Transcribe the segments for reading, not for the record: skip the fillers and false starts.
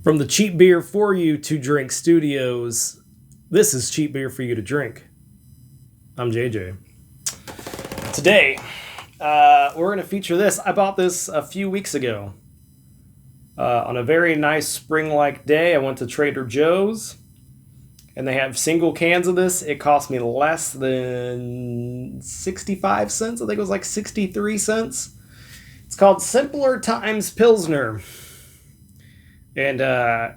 From the Cheap Beer for You to Drink Studios, this is Cheap Beer for You to Drink. I'm JJ. Today, we're going to feature this. I bought this a few weeks ago. On a very nice spring-like day, I went to Trader Joe's, and they have single cans of this. It cost me less than 65 cents. I think it was like 63 cents. It's called Simpler Times Pilsner. And I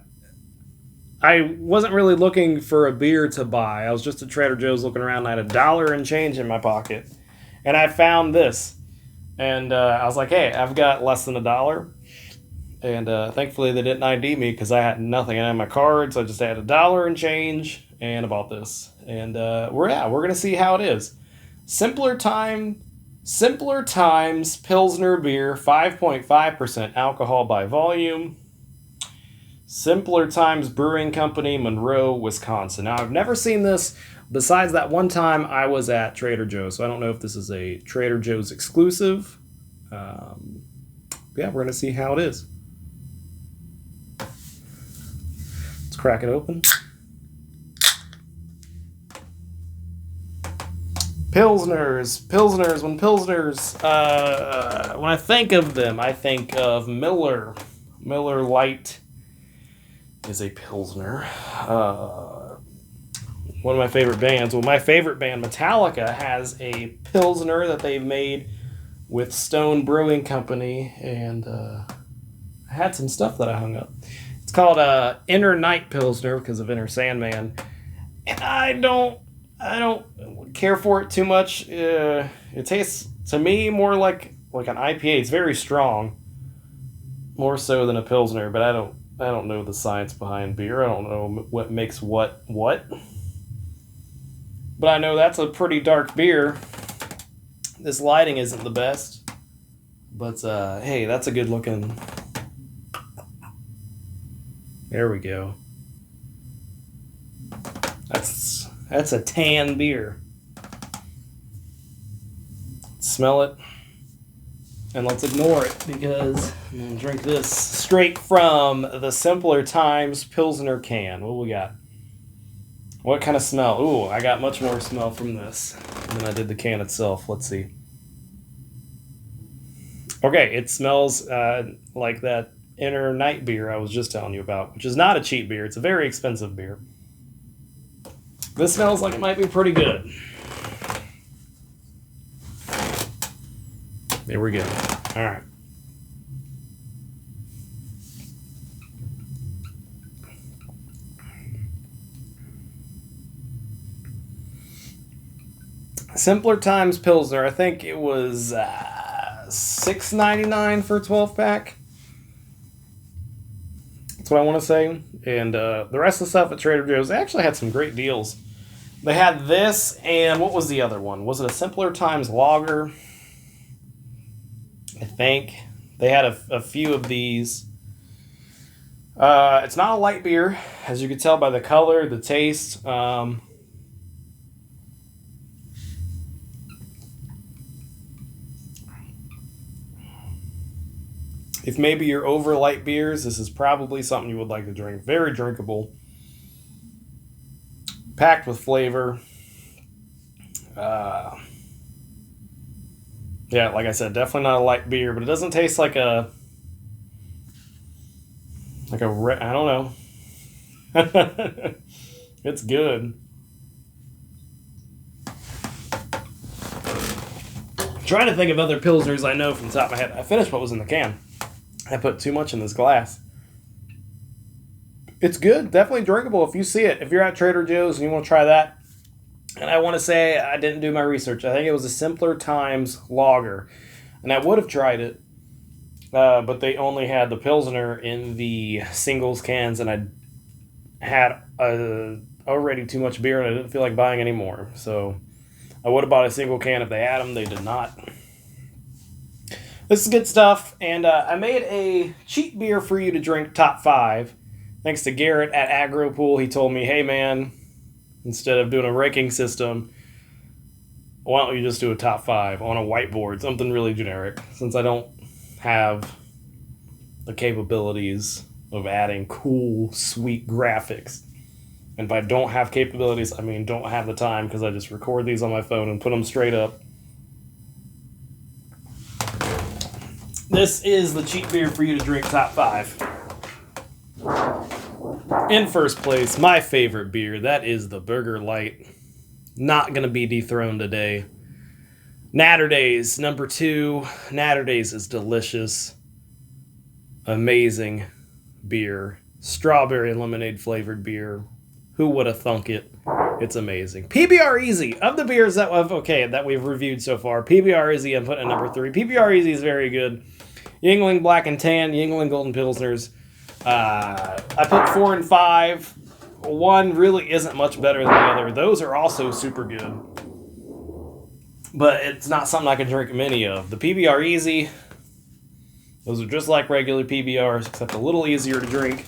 wasn't really looking for a beer to buy. I was just at Trader Joe's looking around, and I had $1 and change in my pocket. And I found this. And I was like, hey, I've got less than $1. And thankfully they didn't ID me because I had nothing. I had my cards. I just had $1 and change, and I bought this. And we're going to see how it is. Simpler Times Pilsner beer, 5.5% alcohol by volume. Simpler Times Brewing Company, Monroe, Wisconsin. Now, I've never seen this besides that one time I was at Trader Joe's, so I don't know if this is a Trader Joe's exclusive. Yeah, we're going to see how it is. Let's crack it open. Pilsners. When I think of them, I think of Miller. Miller Lite is a Pilsner. One of my favorite bands. Well, my favorite band, Metallica, has a Pilsner that they've made with Stone Brewing Company, and I had some stuff that I hung up. It's called Inner Night Pilsner because of Inner Sandman, and I don't care for it too much. It tastes to me more like an IPA. It's very strong, more so than a Pilsner, but I don't know the science behind beer. I don't know what makes what. But I know that's a pretty dark beer. This lighting isn't the best. But, hey, that's a good looking... There we go. That's a tan beer. Smell it. And let's ignore it because I'm going to drink this straight from the Simpler Times Pilsner can. What we got? What kind of smell? Ooh, I got much more smell from this than I did the can itself. Let's see. Okay, it smells like that Inner Night beer I was just telling you about, which is not a cheap beer. It's a very expensive beer. This smells like it might be pretty good. There we go. All right. Simpler Times Pilsner. I think it was $6.99 for a 12-pack. That's what I want to say. And the rest of the stuff at Trader Joe's, they actually had some great deals. They had this, and what was the other one? Was it a Simpler Times Lager? I think they had a few of these. It's not a light beer, as you can tell by the color, the taste. If maybe you're over light beers, this is probably something you would like to drink. Very drinkable. Packed with flavor. Yeah, like I said, definitely not a light beer, but it doesn't taste like I don't know. It's good. I'm trying to think of other Pilsners I know from the top of my head. I finished what was in the can. I put too much in this glass. It's good. Definitely drinkable if you see it. If you're at Trader Joe's and you want to try that. And I want to say I didn't do my research. I think it was a Simpler Times Lager. And I would have tried it. But they only had the Pilsner in the singles cans. And I had already too much beer and I didn't feel like buying any more. So I would have bought a single can if they had them. They did not. This is good stuff, and I made a cheap beer for you to drink top 5. Thanks to Garrett at AgroPool. He told me, hey man, instead of doing a ranking system, why don't you just do a top 5 on a whiteboard, something really generic, since I don't have the capabilities of adding cool, sweet graphics. And if I don't have capabilities, I mean don't have the time, because I just record these on my phone and put them straight up. This is the cheap beer for you to drink top 5. In first place, my favorite beer, that is the Burger Light. Not going to be dethroned today. Naturdays, number 2. Naturdays is delicious. Amazing beer. Strawberry and lemonade flavored beer. Who would have thunk it? It's amazing. PBR Easy, of the beers that we've reviewed so far, PBR Easy I'm putting at number 3. PBR Easy is very good. Yuengling Black and Tan, Yuengling Golden Pilsners. I put 4 and 5. One really isn't much better than the other. Those are also super good. But it's not something I can drink many of. The PBR Easy, those are just like regular PBRs, except a little easier to drink.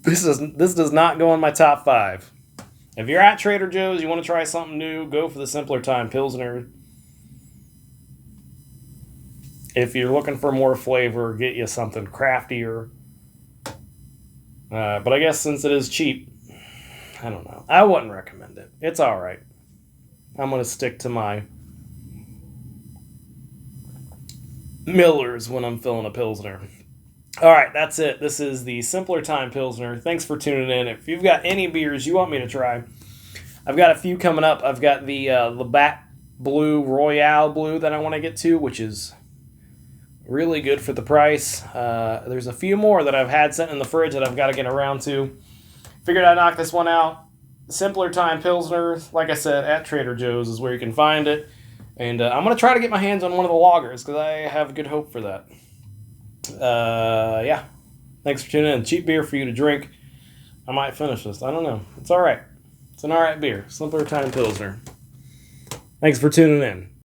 This does not go in my top 5. If you're at Trader Joe's, you want to try something new, go for the Simpler Time Pilsner. If you're looking for more flavor, get you something craftier. But I guess since it is cheap, I don't know. I wouldn't recommend it. It's all right. I'm going to stick to my Millers when I'm filling a Pilsner. All right, that's it. This is the Simpler Time Pilsner. Thanks for tuning in. If you've got any beers you want me to try, I've got a few coming up. I've got the Labatt Blue, Royale Blue that I want to get to, which is really good for the price. There's a few more that I've had sitting in the fridge that I've got to get around to. Figured I'd knock this one out. Simpler Time Pilsner, like I said, at Trader Joe's is where you can find it. And I'm going to try to get my hands on one of the lagers, because I have good hope for that. Yeah. Thanks for tuning in. Cheap beer for you to drink. I might finish this. I don't know. It's all right. It's an all right beer. Simpler Time Pilsner. Thanks for tuning in.